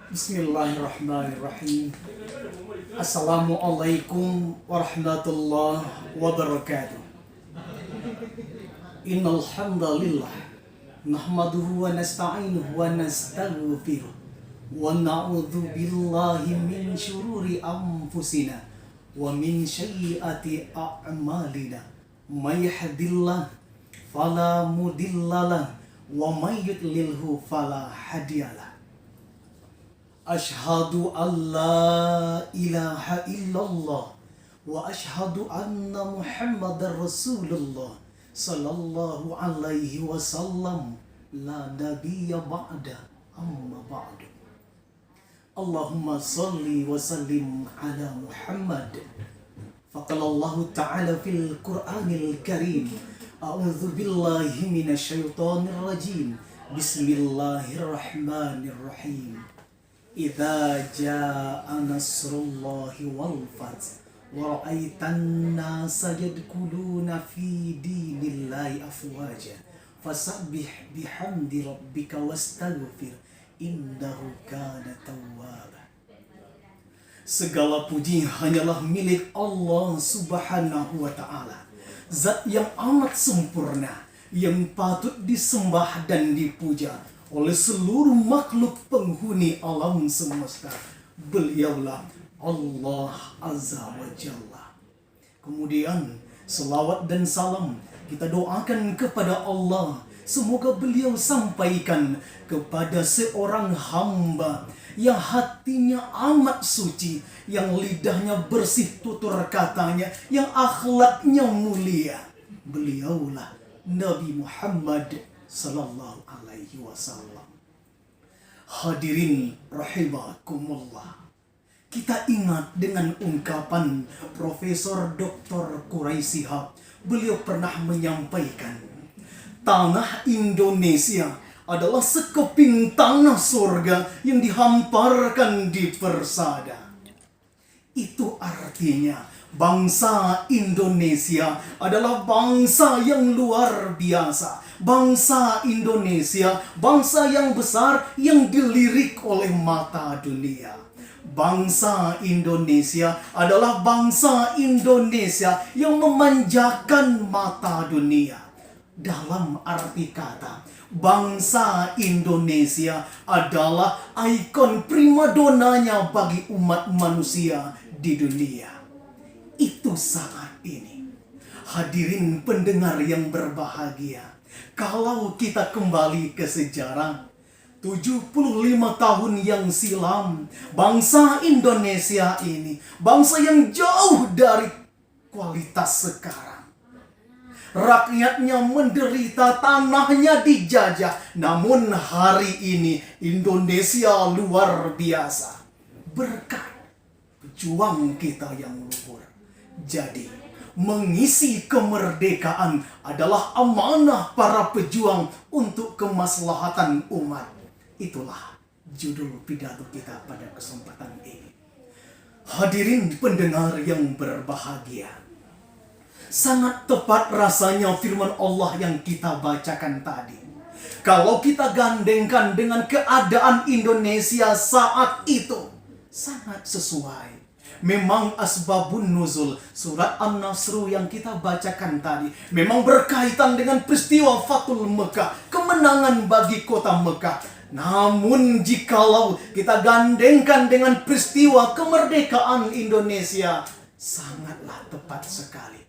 Bismillahirrahmanirrahim. Assalamualaikum warahmatullahi wabarakatuh. Innal hamdalillah nahmaduhu wa nasta'inuhu wa nastaghfiruh wa na'udzu billahi min syururi anfusina wa min sayyiati a'malina. May yahdihillahu fala mudhillalah wa may yudlilhu fala hadiyalah. Ashhadu an la ilaha illallah wa ashhadu anna Muhammadar Rasulullah sallallahu alaihi wasallam la nabiyya ba'da amma ba'du. Allahumma salli wa sallim ala Muhammad. Faqala Allah ta'ala fil Qur'anil Karim, a'udzu billahi minasy syaithanir rajim. Bismillahirrahmanirrahim. Idza jaa nasrullahi wal fath wa ra'aitan nasa yadkhuluna fi dinillahi afwaja fasabbih bihamdi rabbika wastaghfir innahu kana tawwaba. Segala puji hanyalah milik Allah Subhanahu wa ta'ala, zat yang amat sempurna, yang patut disembah dan dipuja oleh seluruh makhluk penghuni alam semesta. Beliaulah Allah Azza wa Jalla. Kemudian selawat dan salam kita doakan kepada Allah, semoga beliau sampaikan kepada seorang hamba yang hatinya amat suci, yang lidahnya bersih tutur katanya, yang akhlaknya mulia. Beliaulah Nabi Muhammad sallallahu alaihi wasallam. Hadirin rahimakumullah. Kita ingat dengan ungkapan Profesor Dr. Quraisy Shihab. Beliau pernah menyampaikan, tanah Indonesia adalah sekeping tanah surga yang dihamparkan di persada. Itu artinya bangsa Indonesia adalah bangsa yang luar biasa. Bangsa Indonesia, bangsa yang besar yang dilirik oleh mata dunia. Bangsa Indonesia adalah bangsa Indonesia yang memanjakan mata dunia. Dalam arti kata, bangsa Indonesia adalah ikon primadonanya bagi umat manusia di dunia. Itu saat ini, hadirin pendengar yang berbahagia, kalau kita kembali ke sejarah 75 tahun yang silam, bangsa Indonesia ini bangsa yang jauh dari kualitas sekarang. Rakyatnya menderita, tanahnya dijajah. Namun hari ini Indonesia luar biasa berkat pejuang kita yang luhur. Jadi, mengisi kemerdekaan adalah amanah para pejuang untuk kemaslahatan umat. Itulah judul pidato kita pada kesempatan ini. Hadirin pendengar yang berbahagia, sangat tepat rasanya firman Allah yang kita bacakan tadi. Kalau kita gandengkan dengan keadaan Indonesia saat itu, sangat sesuai. Memang asbabun nuzul surat An-Nasr yang kita bacakan tadi memang berkaitan dengan peristiwa Fathul Mekah, kemenangan bagi kota Mekah. Namun jikalau kita gandengkan dengan peristiwa kemerdekaan Indonesia, sangatlah tepat sekali.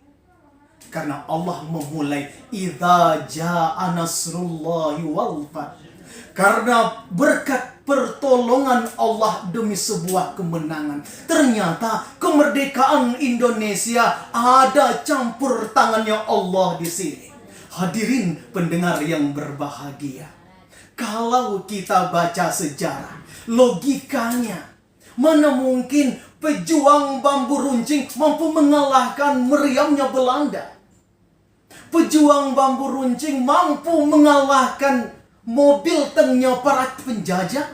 Karena Allah memulai idza jaa nasrullahi wal fath. Karena berkat pertolongan Allah demi sebuah kemenangan, ternyata kemerdekaan Indonesia ada campur tangannya Allah di sini. Hadirin pendengar yang berbahagia, kalau kita baca sejarah, logikanya mana mungkin pejuang bambu runcing mampu mengalahkan meriamnya Belanda? Pejuang bambu runcing mampu mengalahkan mobil tanknya para penjajah.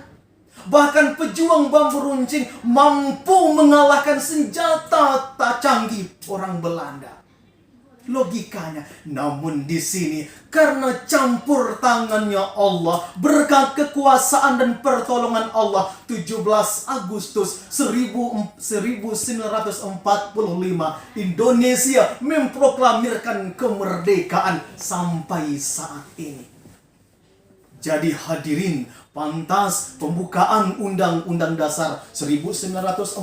Bahkan pejuang bambu runcing mampu mengalahkan senjata tak canggih orang Belanda. logikanya. Namun di sini karena campur tangannya Allah, berkat kekuasaan dan pertolongan Allah, 17 Agustus 1945 Indonesia memproklamirkan kemerdekaan sampai saat ini. Jadi hadirin, pantas pembukaan Undang-Undang Dasar 1945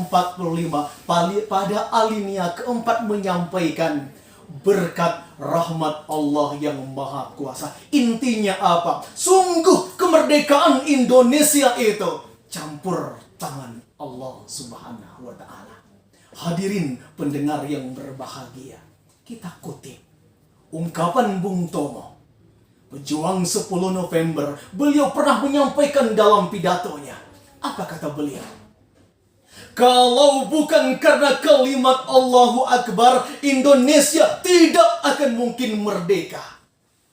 pada alinea keempat menyampaikan berkat rahmat Allah yang Maha Kuasa. Intinya apa? Sungguh kemerdekaan Indonesia itu campur tangan Allah Subhanahu wa Ta'ala. Hadirin pendengar yang berbahagia, kita kutip ungkapan Bung Tomo, pejuang 10 November. Beliau pernah menyampaikan dalam pidatonya. Apa kata beliau? Kalau bukan karena kalimat Allahu Akbar, Indonesia tidak akan mungkin merdeka.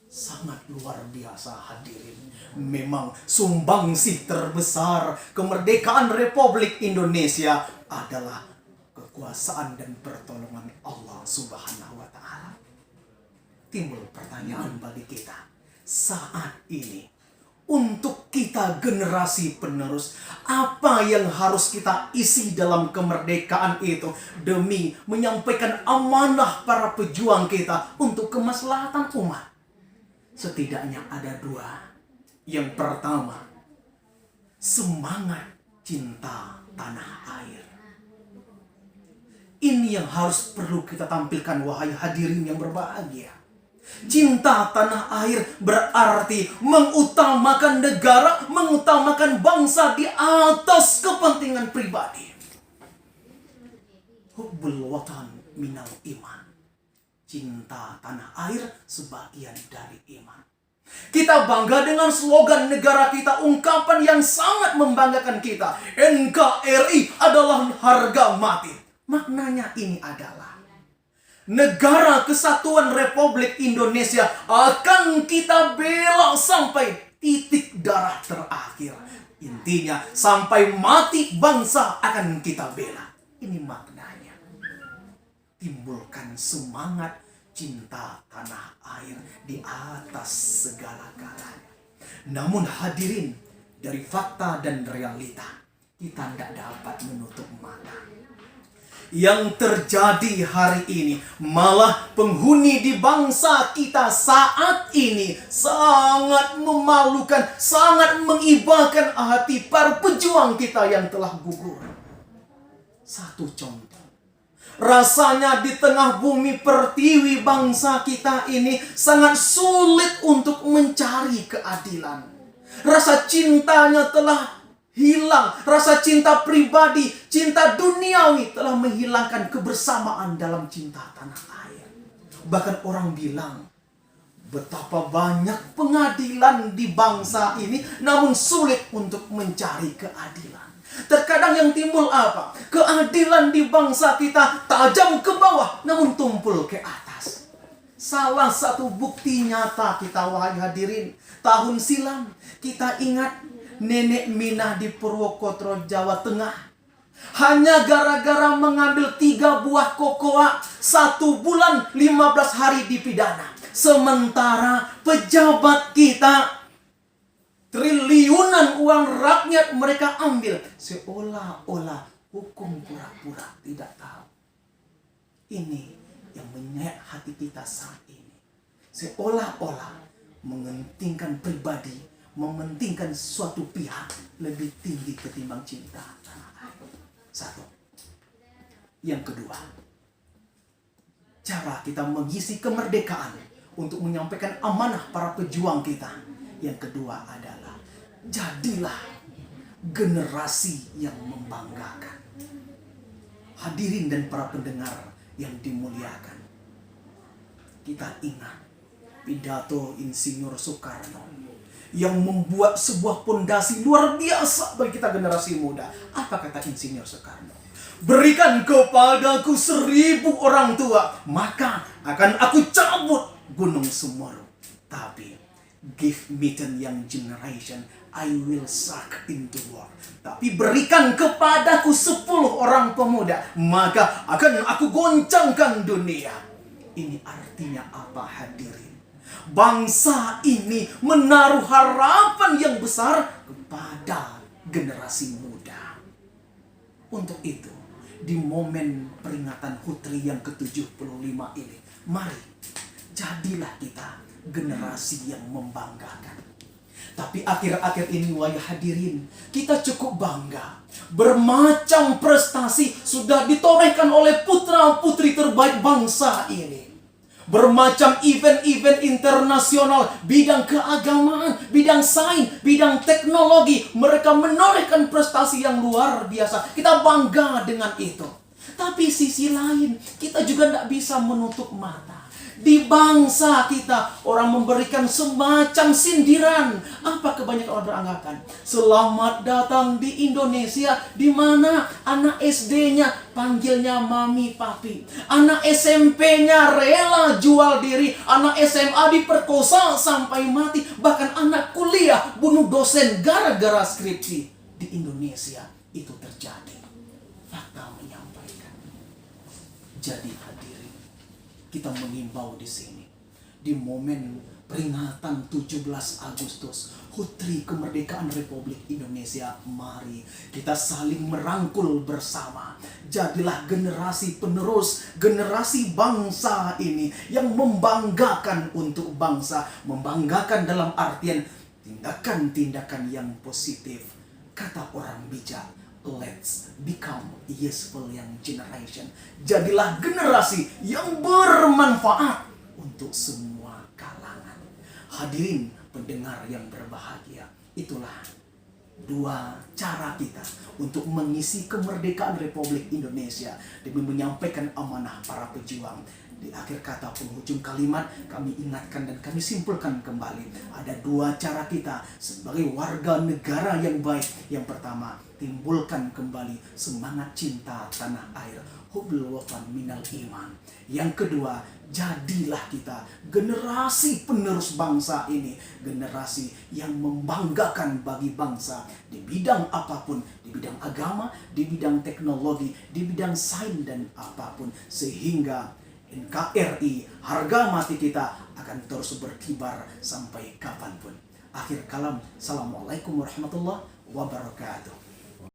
Sangat luar biasa hadirin. Memang sumbangsih terbesar kemerdekaan Republik Indonesia adalah kekuasaan dan pertolongan Allah Subhanahu wa Ta'ala. Timbul pertanyaan bagi kita saat ini, untuk kita generasi penerus, apa yang harus kita isi dalam kemerdekaan itu demi menyampaikan amanah para pejuang kita untuk kemaslahatan umat? Setidaknya ada dua. Yang pertama, semangat cinta tanah air. Ini yang harus perlu kita tampilkan, wahai hadirin yang berbahagia. Cinta tanah air berarti mengutamakan negara, mengutamakan bangsa di atas kepentingan pribadi. Hubbul watan minal iman. Cinta tanah air sebagian dari iman. Kita bangga dengan slogan negara kita, ungkapan yang sangat membanggakan kita. NKRI adalah harga mati. Maknanya ini adalah Negara Kesatuan Republik Indonesia akan kita bela sampai titik darah terakhir. Intinya, sampai mati bangsa akan kita bela. Ini maknanya. Timbulkan semangat cinta tanah air di atas segala-galanya. Namun hadirin, dari fakta dan realita, kita tidak dapat menutup mata. Yang terjadi hari ini, malah penghuni di bangsa kita saat ini sangat memalukan, sangat mengibahkan hati para pejuang kita yang telah gugur. Satu contoh, rasanya di tengah bumi pertiwi bangsa kita ini sangat sulit untuk mencari keadilan. Rasa cintanya telah hilang, rasa cinta pribadi, cinta duniawi telah menghilangkan kebersamaan dalam cinta tanah air. Bahkan orang bilang, betapa banyak pengadilan di bangsa ini, namun sulit untuk mencari keadilan. Terkadang yang timbul apa? Keadilan di bangsa kita tajam ke bawah, namun tumpul ke atas. Salah satu bukti nyata kita, wahai hadirin, tahun silam kita ingat Nenek Minah di Purwokerto, Jawa Tengah, hanya gara-gara mengambil 3 buah kokoa, 1 bulan 15 hari dipidana. Sementara pejabat kita triliunan uang rakyat mereka ambil, seolah-olah hukum pura-pura tidak tahu. Ini yang menyayat hati kita saat ini. Seolah-olah mementingkan pribadi, mementingkan suatu pihak lebih tinggi ketimbang cinta tanah air. Satu. Yang kedua, cara kita mengisi kemerdekaan untuk menyampaikan amanah para pejuang kita. Yang kedua adalah, jadilah generasi yang membanggakan. Hadirin dan para pendengar yang dimuliakan, kita ingat pidato Insinyur Soekarno yang membuat sebuah pondasi luar biasa bagi kita generasi muda. Apa kata Insinyur Soekarno? Berikan kepadaku 1000 orang tua, maka akan aku cabut Gunung Semeru. Tapi give me the young generation, I will suck into war. Tapi berikan kepadaku 10 orang pemuda, maka akan aku goncangkan dunia. Ini artinya apa hadirin? Bangsa ini menaruh harapan yang besar kepada generasi muda. Untuk itu, di momen peringatan HUT RI yang ke-75 ini, mari jadilah kita generasi yang membanggakan. Tapi akhir-akhir ini wahai hadirin, kita cukup bangga. Bermacam prestasi sudah ditorehkan oleh putra-putri terbaik bangsa ini. Bermacam event-event internasional, bidang keagamaan, bidang sains, bidang teknologi. Mereka menorehkan prestasi yang luar biasa. Kita bangga dengan itu. Tapi sisi lain, kita juga tidak bisa menutup mata. Di bangsa kita, orang memberikan semacam sindiran. Apa kebanyakan orang beranggapan? Selamat datang di Indonesia, di mana anak SD-nya panggilnya mami papi. Anak SMP-nya rela jual diri. Anak SMA diperkosa sampai mati. Bahkan anak kuliah bunuh dosen gara-gara skripsi. Di Indonesia itu terjadi. Fakta menyampaikan. Jadi hadirin, kita mengimbau di sini di momen peringatan 17 Agustus HUT RI kemerdekaan Republik Indonesia, mari kita saling merangkul bersama. Jadilah generasi penerus, generasi bangsa ini yang membanggakan untuk bangsa, membanggakan dalam artian tindakan-tindakan yang positif. Kata orang bijak, let's become useful young generation. Jadilah generasi yang bermanfaat untuk semua kalangan. Hadirin pendengar yang berbahagia, itulah dua cara kita untuk mengisi kemerdekaan Republik Indonesia demi menyampaikan amanah para pejuang. Di akhir kata penghujung kalimat, kami ingatkan dan kami simpulkan kembali. Ada dua cara kita sebagai warga negara yang baik. Yang pertama, timbulkan kembali semangat cinta tanah air. Hubbul watan minal iman. Yang kedua, jadilah kita generasi penerus bangsa ini. Generasi yang membanggakan bagi bangsa di bidang apapun. Di bidang agama, di bidang teknologi, di bidang sains dan apapun. Sehingga NKRI, harga mati kita akan terus berkibar sampai kapanpun. Akhir kalam, Assalamualaikum warahmatullahi wabarakatuh.